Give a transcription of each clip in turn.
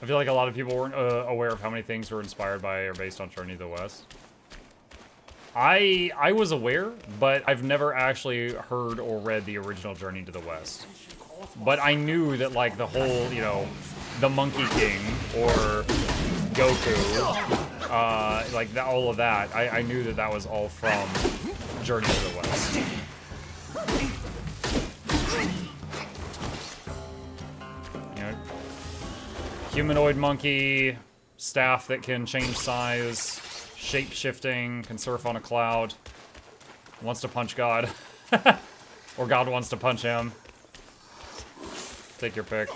I feel like a lot of people weren't aware of how many things were inspired by or based on Journey to the West. I was aware, but I've never actually heard or read the original Journey to the West. But I knew that, like, the whole, you know, the Monkey King or Goku, like, all of that, I knew that that was all from Journey to the West. You know, humanoid monkey, staff that can change size, shape-shifting, can surf on a cloud, wants to punch God, or God wants to punch him. Take your pick.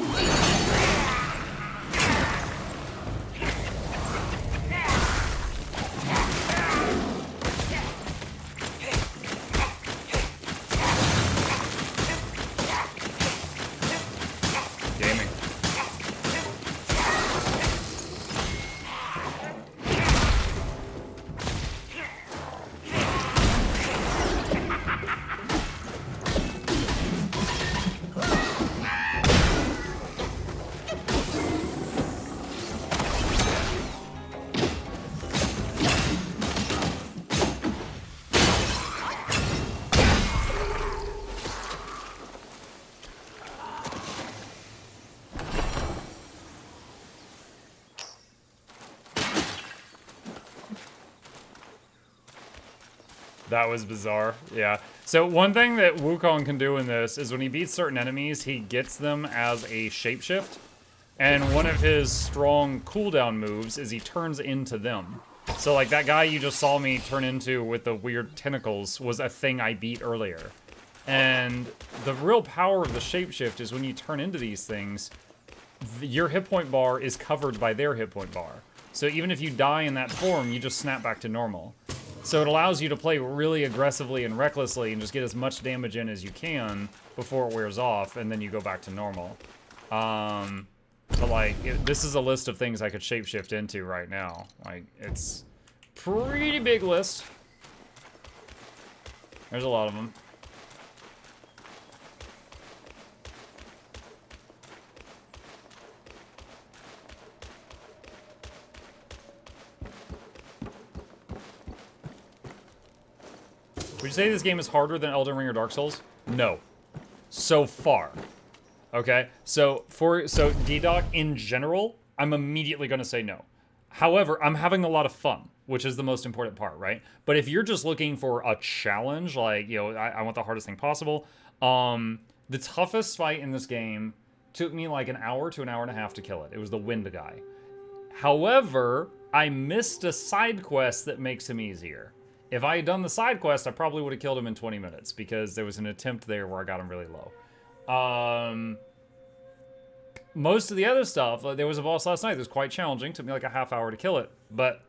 Gaming. That was bizarre, yeah. So one thing that Wukong can do in this is when he beats certain enemies, he gets them as a shapeshift. And one of his strong cooldown moves is he turns into them. So like that guy you just saw me turn into with the weird tentacles was a thing I beat earlier. And the real power of the shapeshift is when you turn into these things, your hit point bar is covered by their hit point bar. So even if you die in that form, you just snap back to normal. So it allows you to play really aggressively and recklessly and just get as much damage in as you can before it wears off, and then you go back to normal. But like, this is a list of things I could shapeshift into right now. Like, it's pretty big list. There's a lot of them. Would you say this game is harder than Elden Ring or Dark Souls? No. So far. Okay? So DDoC in general, I'm immediately going to say no. However, I'm having a lot of fun, which is the most important part, right? But if you're just looking for a challenge, like, you know, I want the hardest thing possible, the toughest fight in this game took me like an hour to an hour and a half to kill it. It was the wind guy. However, I missed a side quest that makes him easier. If I had done the side quest, I probably would have killed him in 20 minutes because there was an attempt there where I got him really low. Most of the other stuff, like there was a boss last night that was quite challenging. Took me like a half hour to kill it. But,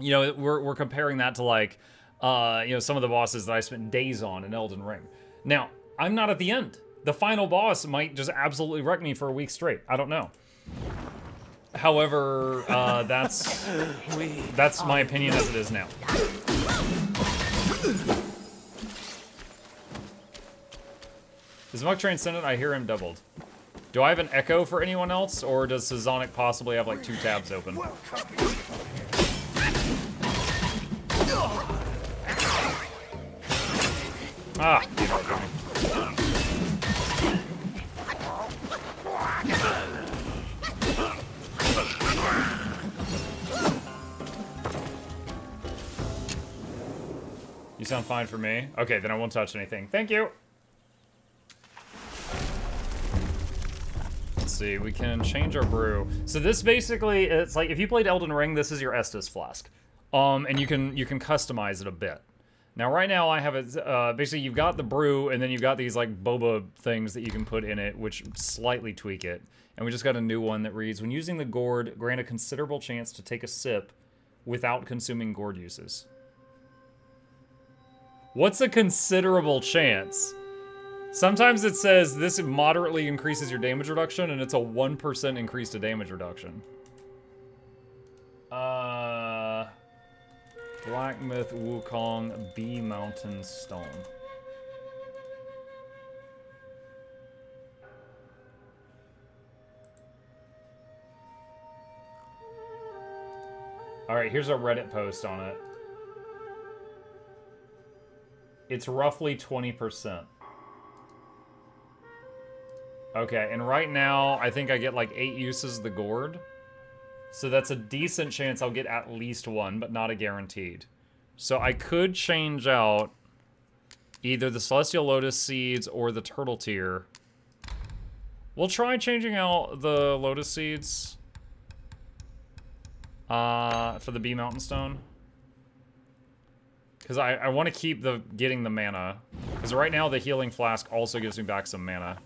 you know, we're comparing that to like, you know, some of the bosses that I spent days on in Elden Ring. Now, I'm not at the end. The final boss might just absolutely wreck me for a week straight. I don't know. However, that's my opinion as it is now. Is Muck transcendent? I hear him doubled. Do I have an echo for anyone else, or does Sazonic possibly have like 2 tabs open? Ah, you know me. You sound fine for me. Okay, then I won't touch anything. Thank you. Let's see, we can change our brew. So this basically, it's like if you played Elden Ring, this is your Estus flask. And you can customize it a bit. Now right now I have it, basically you've got the brew and then you've got these like boba things that you can put in it, which slightly tweak it. And we just got a new one that reads, when using the gourd, grant a considerable chance to take a sip without consuming gourd uses. What's a considerable chance? Sometimes it says this moderately increases your damage reduction, and it's a 1% increase to damage reduction. Black Myth Wukong B Mountain Stone. Alright, here's a Reddit post on it. It's roughly 20%. Okay, and right now, I think I get like 8 uses of the gourd. So that's a decent chance I'll get at least one, but not a guaranteed. So I could change out either the Celestial Lotus Seeds or the Turtle Tear. We'll try changing out the Lotus Seeds. For the Bee Mountain Stone. Because I want to keep getting the mana. Because right now the Healing Flask also gives me back some mana.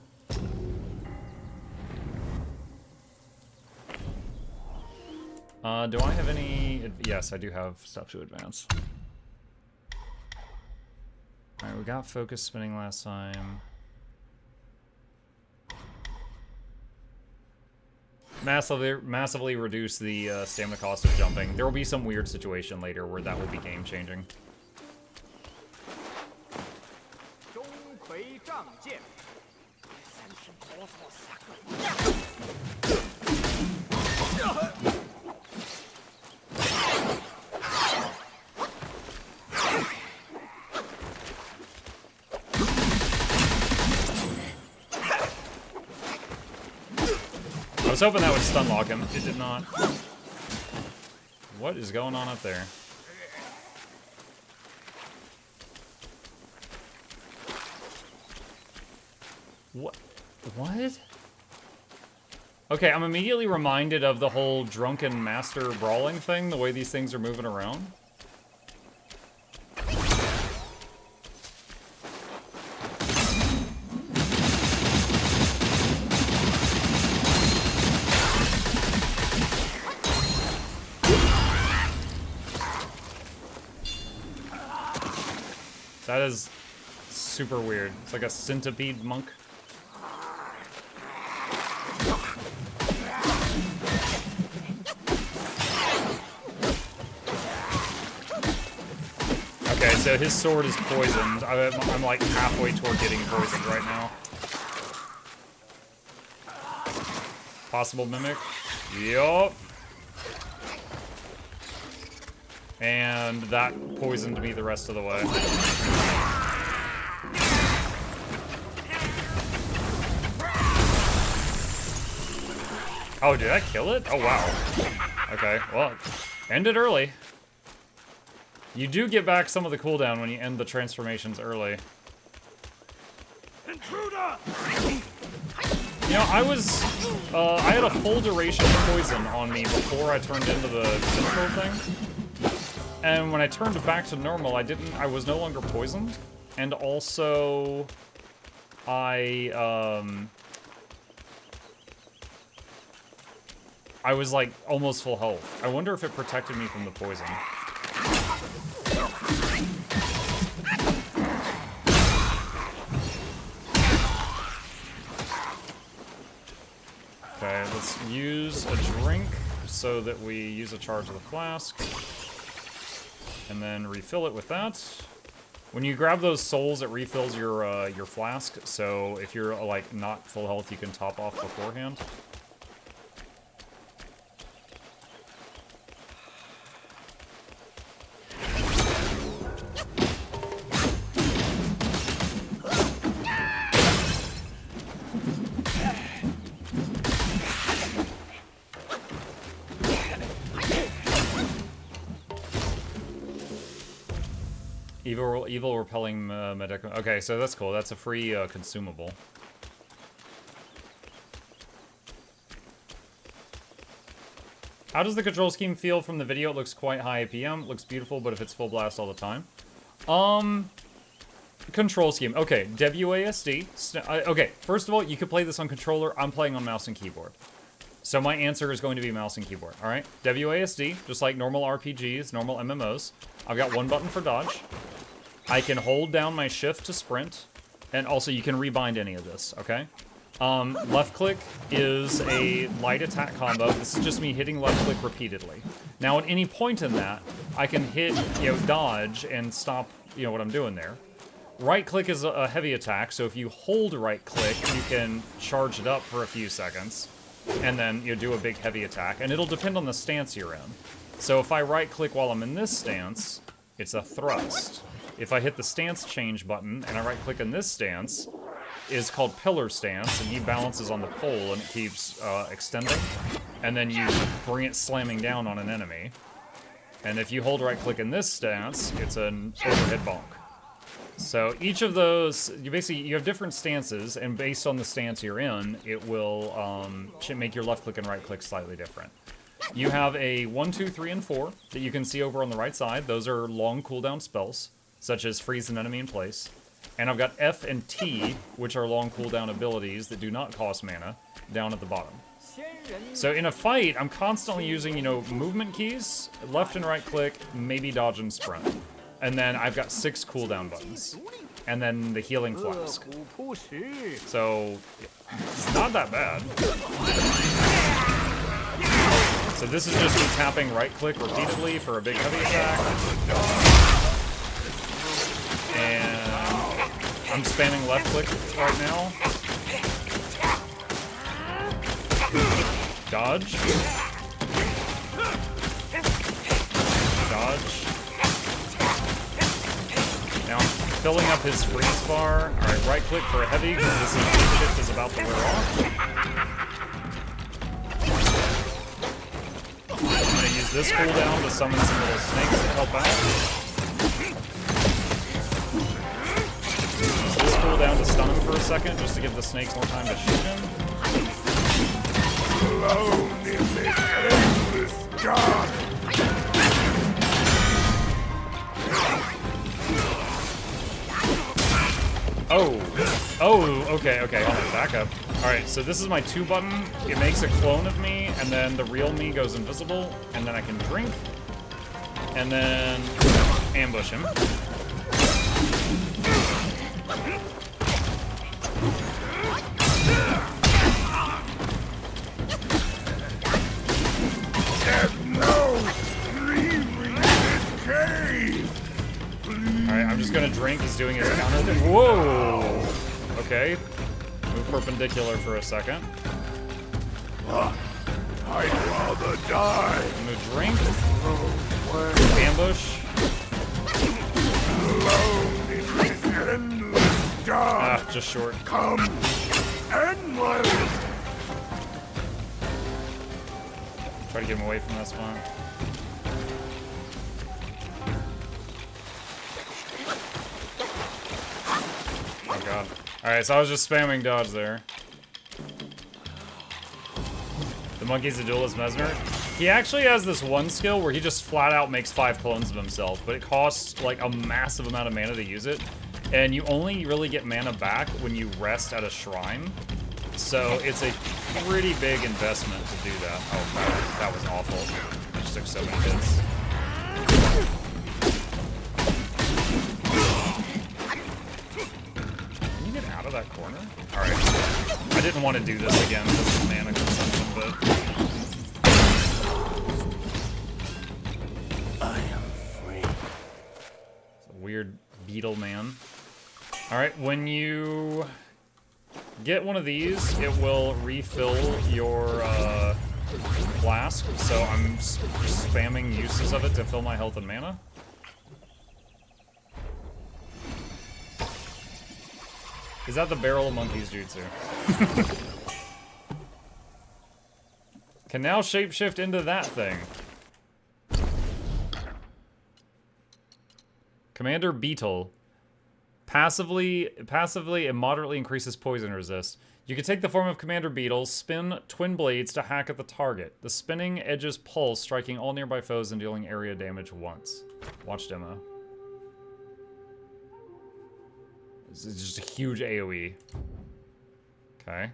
Do I have any... Yes, I do have stuff to advance. Alright, we got focus spinning last time. Massively reduce the stamina cost of jumping. There will be some weird situation later where that will be game-changing. I was hoping that would stun lock him. It did not. What is going on up there? What? What? Okay, I'm immediately reminded of the whole drunken master brawling thing, the way these things are moving around. That is super weird. It's like a centipede monk. Okay, so his sword is poisoned. I'm like halfway toward getting poisoned right now. Possible mimic. Yup. And that poisoned me the rest of the way. Oh, did I kill it? Oh, wow. Okay, well, end it early. You do get back some of the cooldown when you end the transformations early. Intruder! You know, I had a full duration poison on me before I turned into the tentacle thing. And when I turned back to normal, I was no longer poisoned. And also, I was like almost full health. I wonder if it protected me from the poison. Okay, let's use a drink so that we use a charge of the flask. And then refill it with that. When you grab those souls, it refills your flask. So if you're like not full health, you can top off beforehand. Evil repelling medicament. Okay, so that's cool. That's a free consumable. How does the control scheme feel from the video? It looks quite high APM. Looks beautiful, but if it's full blast all the time. Control scheme. Okay, WASD. Okay, first of all, you could play this on controller. I'm playing on mouse and keyboard. So my answer is going to be mouse and keyboard, all right? WASD, just like normal RPGs, normal MMOs. I've got one button for dodge. I can hold down my shift to sprint, and also you can rebind any of this, okay? Left click is a light attack combo. This is just me hitting left click repeatedly. Now at any point in that, I can hit, dodge and stop, what I'm doing there. Right click is a heavy attack, so if you hold right click, you can charge it up for a few seconds, and then do a big heavy attack, and it'll depend on the stance you're in. So if I right-click while I'm in this stance, it's a thrust. If I hit the stance change button and I right-click in this stance, is called pillar stance, and he balances on the pole and it keeps extending. And then you bring it slamming down on an enemy. And if you hold right-click in this stance, it's an overhead bonk. So each of those, you have different stances, and based on the stance you're in, it will make your left click and right click slightly different. You have a 1, 2, 3, and 4 that you can see over on the right side. Those are long cooldown spells, such as freeze an enemy in place. And I've got F and T, which are long cooldown abilities that do not cost mana, down at the bottom. So in a fight, I'm constantly using, you know, movement keys, left and right click, maybe dodge and sprint. And then I've got 6 cooldown buttons. And then the healing flask. So, it's not that bad. So this is just me tapping right click repeatedly for a big heavy attack. And I'm spamming left click right now. Dodge. Dodge. Now I'm filling up his freeze bar. Alright, right click for a heavy, because this shift is about to wear off. I'm going to use this cooldown to summon some little snakes to help out. Use this cooldown to stun him for a second, just to give the snakes more time to shoot him. Alone in this endless dark. Oh, okay, hold on, back up. Alright, so this is my 2 button. It makes a clone of me, and then the real me goes invisible, and then I can drink, and then ambush him. Alright, I'm just gonna drink. He's doing his counter thing. Whoa! Okay. Move perpendicular for a second. I'd rather die. I'm gonna drink. Ambush. Alone in this endless dark. Ah, just short. Come and live. Try to get him away from that spot. Oh god. Alright, so I was just spamming dodge there. The monkey's a duelist Mesmer. He actually has this one skill where he just flat out makes 5 clones of himself, but it costs like a massive amount of mana to use it. And you only really get mana back when you rest at a shrine. So it's a pretty big investment to do that. Oh, that was awful. I just took so many hits. Can you get out of that corner? Alright. I didn't want to do this again because of mana consumption, but... I am free. It's a weird beetle man. Alright, when you get one of these, it will refill your flask. So I'm spamming uses of it to fill my health and mana. Is that the barrel of monkeys jutsu? Can now shapeshift into that thing. Commander Beetle. Passively and moderately increases poison resist. You can take the form of Commander Beetle, spin twin blades to hack at the target. The spinning edges pulse, striking all nearby foes and dealing area damage once. Watch demo. This is just a huge AoE. Okay.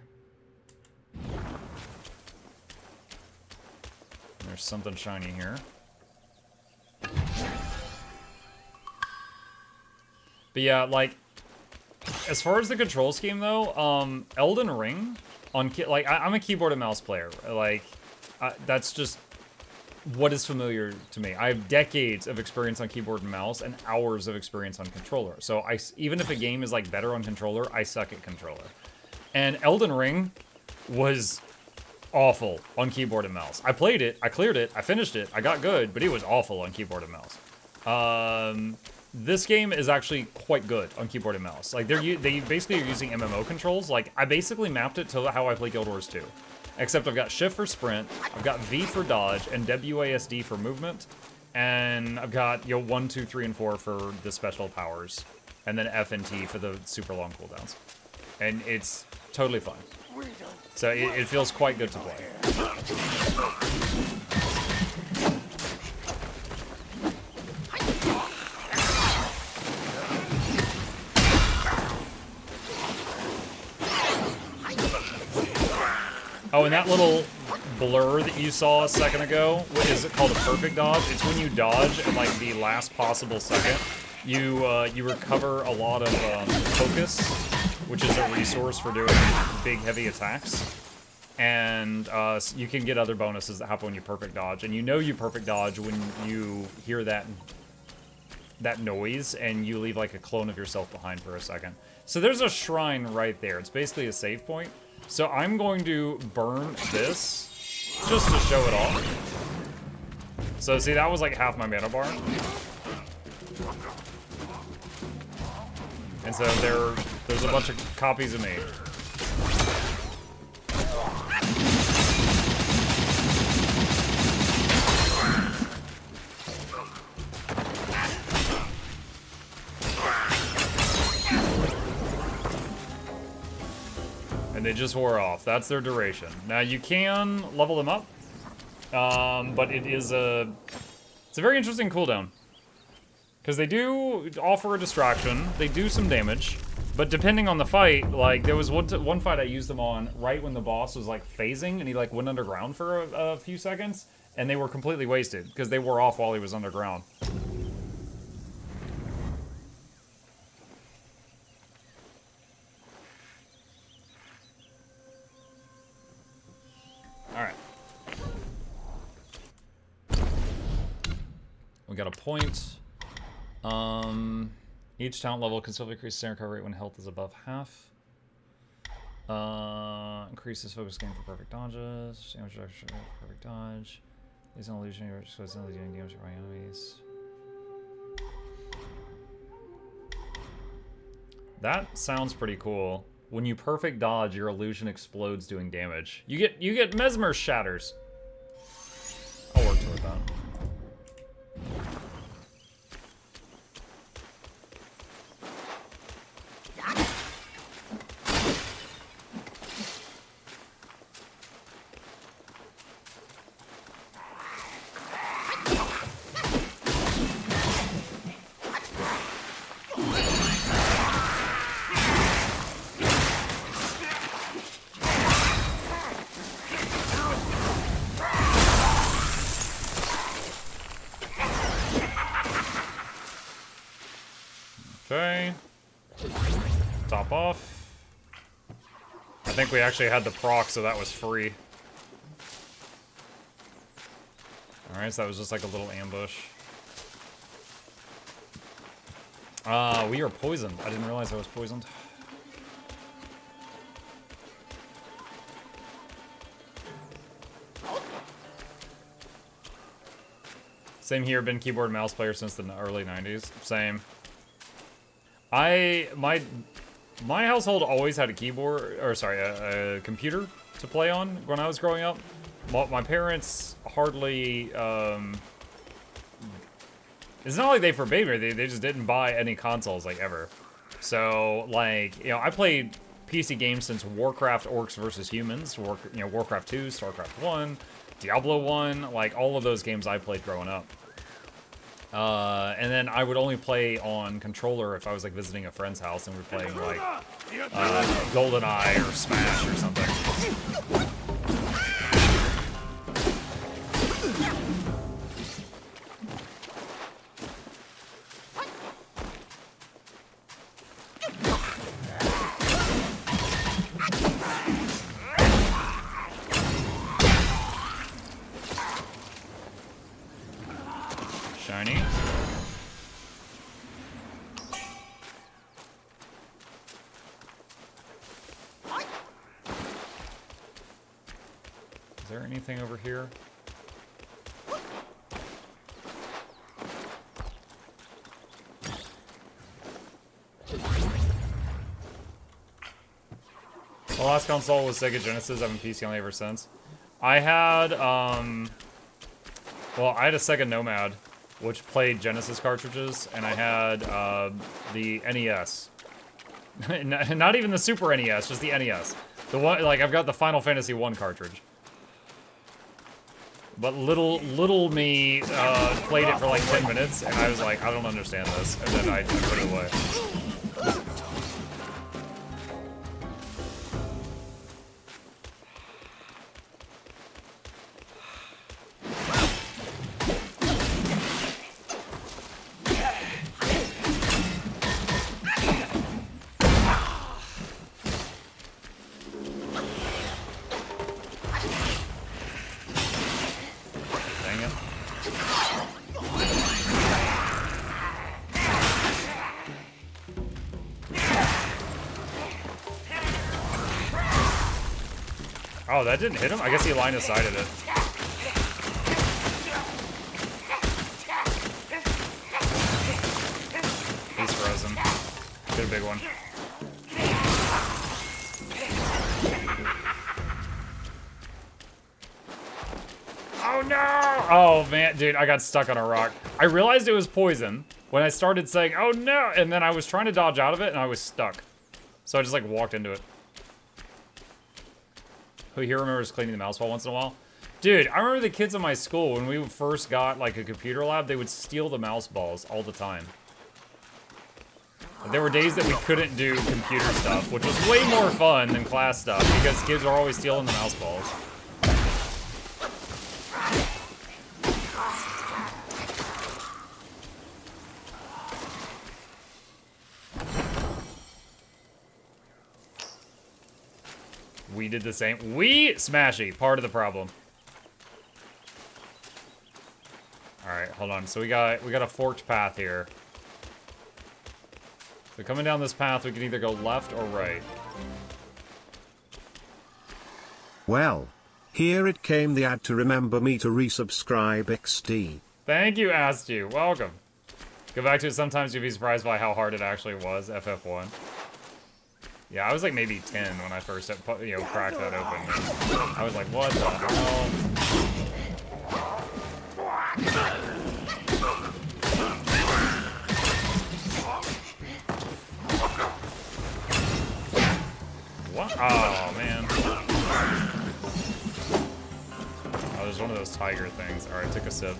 There's something shiny here. But yeah, like, as far as the control scheme though, Elden Ring on I'm a keyboard and mouse player. Like, that's just what is familiar to me. I have decades of experience on keyboard and mouse and hours of experience on controller. So even if a game is like better on controller, I suck at controller. And Elden Ring was awful on keyboard and mouse. I played it, I cleared it, I finished it, I got good, but it was awful on keyboard and mouse. This game is actually quite good on keyboard and mouse. Like, they basically are using MMO controls. Like, I basically mapped it to how I play Guild Wars 2. Except I've got shift for sprint, I've got V for dodge, and WASD for movement. And I've got, 1, 2, 3, and 4 for the special powers. And then F and T for the super long cooldowns. And it's totally fun. So it feels quite good to play. Oh, and that little blur that you saw a second ago, what is it called, a perfect dodge? It's when you dodge at like the last possible second. You recover a lot of focus, which is a resource for doing big, heavy attacks. And you can get other bonuses that happen when you perfect dodge. And you know you perfect dodge when you hear that noise and you leave like a clone of yourself behind for a second. So there's a shrine right there. It's basically a save point. So I'm going to burn this just to show it off. So see, that was like half my mana bar. And so there's a bunch of copies of me. And they just wore off. That's their duration. Now you can level them up, but it's a very interesting cooldown. Because they do offer a distraction, they do some damage, but depending on the fight, like there was one fight I used them on right when the boss was like phasing and he like went underground for a few seconds, and they were completely wasted because they wore off while he was underground. Alright. We got a point. Each talent level considerably increases stand recovery rate when health is above half. Increases focus gain for perfect dodges. Damage reduction for perfect dodge. Is an illusion which goes into doing damage to my enemies. That sounds pretty cool. When you perfect dodge, your illusion explodes doing damage. You get mesmer shatters. I'll work toward that. Okay. Top off. I think we actually had the proc, so that was free. Alright, so that was just like a little ambush. We are poisoned. I didn't realize I was poisoned. Same here, been keyboard and mouse player since the early 90s. Same. My household always had a keyboard, or sorry, a computer to play on when I was growing up. My parents hardly, it's not like they forbade me, they just didn't buy any consoles, like, ever. So, like, I played PC games since Warcraft Orcs vs. Humans, Warcraft 2, StarCraft 1, Diablo 1, like, all of those games I played growing up. And then I would only play on controller if I was like visiting a friend's house and we're playing like GoldenEye or Smash or something. Shiny. anything over here? The last console was Sega Genesis. I've been PC only ever since. I had, well, I had a Sega Nomad, which played Genesis cartridges, and I had the NES. Not even the Super NES, just the NES. The one, like, I've got the Final Fantasy 1 cartridge. But little me played it for like 10 minutes, and I was like, I don't understand this, and then I put it away. Oh, that didn't hit him? I guess he line of sighted it. He's frozen. Did a big one. Oh no! Oh man, dude, I got stuck on a rock. I realized it was poison when I started saying, oh no! And then I was trying to dodge out of it and I was stuck. So I just like walked into it. Who here remembers cleaning the mouse ball once in a while? Dude, I remember the kids in my school, when we first got like a computer lab, they would steal the mouse balls all the time. There were days that we couldn't do computer stuff, which was way more fun than class stuff, because kids were always stealing the mouse balls. We did the same. We smashy, part of the problem. All right, hold on. So we got a forked path here. So coming down this path, we can either go left or right. Well, here it came the ad to remember me to resubscribe XD. Thank you, asked you. Welcome. Go back to it. Sometimes you'd be surprised by how hard it actually was. FF1. Yeah, I was like maybe 10 when I first, cracked that open. I was like, what the hell? What? Oh, man. Oh, there's one of those tiger things. All right, took a sip.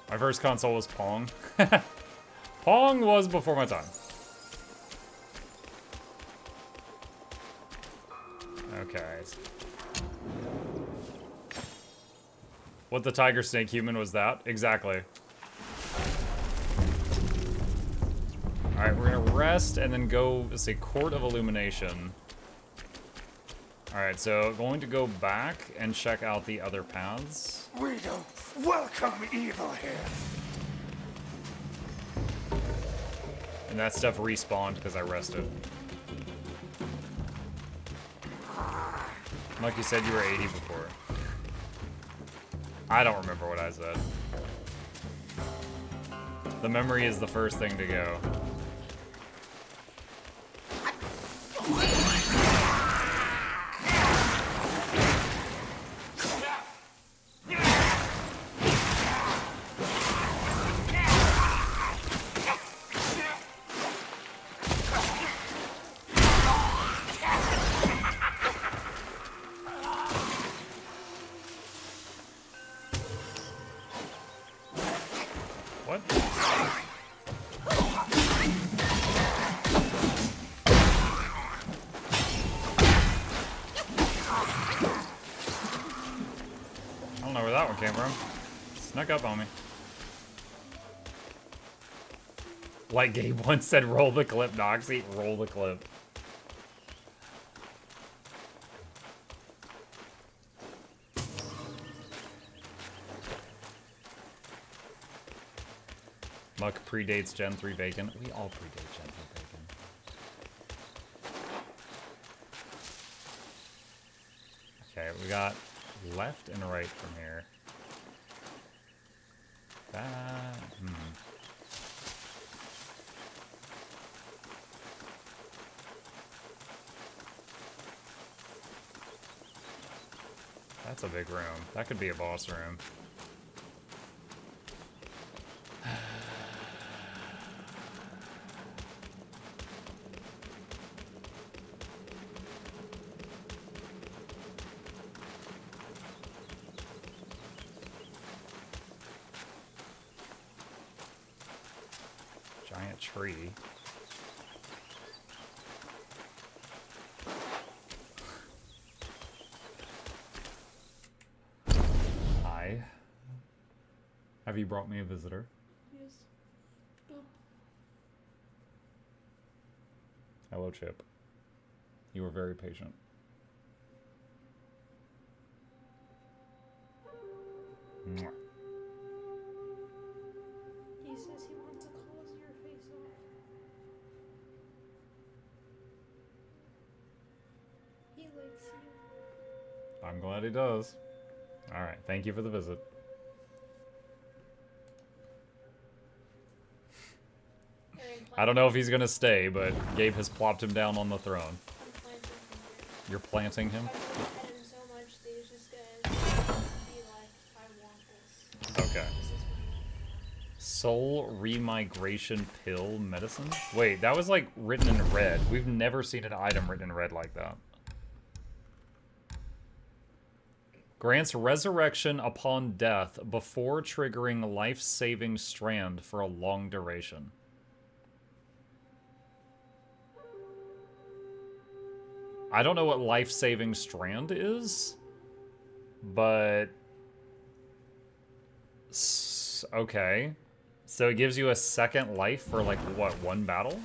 My first console was Pong. Pong was before my time. Okay. What the tiger snake human was that? Exactly. Alright, we're gonna rest and then go, let's see, Court of Illumination. Alright, so going to go back and check out the other paths. We don't welcome evil here. And that stuff respawned because I rested. Like you said, you were 80 before. I don't remember what I said. The memory is the first thing to go. came from. Snuck up on me. Like Gabe once said, roll the clip, Noxy. Roll the clip. Muck predates Gen 3 bacon. We all predate Gen 3 bacon. Okay, we got left and right from here. That, That's a big room. That could be a boss room. Giant tree. Hi. Have you brought me a visitor? Yes. Oh. Hello, Chip. You were very patient. Mwah. He says he wants to close your face off. He likes you. I'm glad he does. Alright, thank you for the visit. I don't know if he's gonna stay, but Gabe has plopped him down on the throne. I'm planting him here. You're planting him? I'm gonna pet him so much that he's just gonna be like, I want this. Okay. This is my life. Soul remigration pill medicine? Wait, that was like written in red. We've never seen an item written in red like that. Grants resurrection upon death before triggering life-saving strand for a long duration. I don't know what life-saving strand is, but... okay. So it gives you a second life for, like, what, one battle?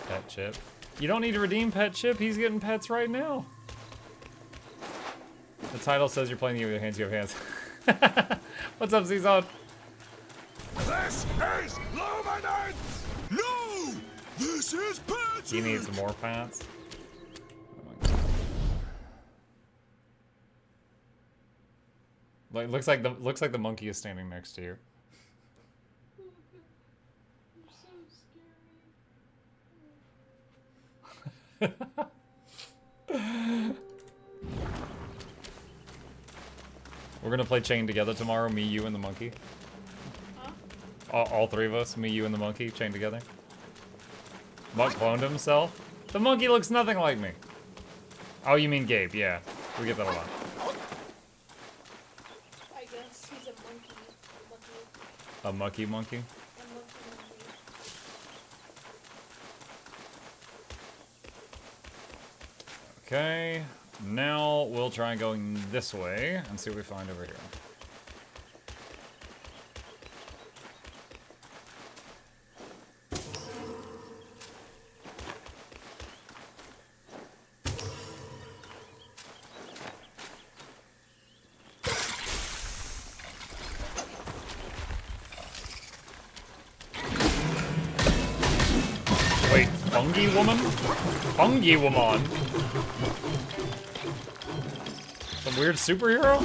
Pet Chip. You don't need to redeem Pet Chip. He's getting pets right now. The title says you're playing the game with your hands. You have hands. What's up, Zizon? This is Luminance! No! This is Patrick! He needs more pants. Oh my god. Like, looks like the monkey is standing next to you. You're so scary. We're gonna play Chain together tomorrow, me, you, and the monkey. Huh? All three of us, me, you, and the monkey, chained together. Muck cloned himself. The monkey looks nothing like me. Oh, you mean Gabe? Yeah, we get that a lot. I guess he's a monkey. A mucky monkey? A monkey monkey. Okay, now we'll try going this way and see what we find over here. Wait, Fungi Woman? Fungi Woman? Some weird superhero?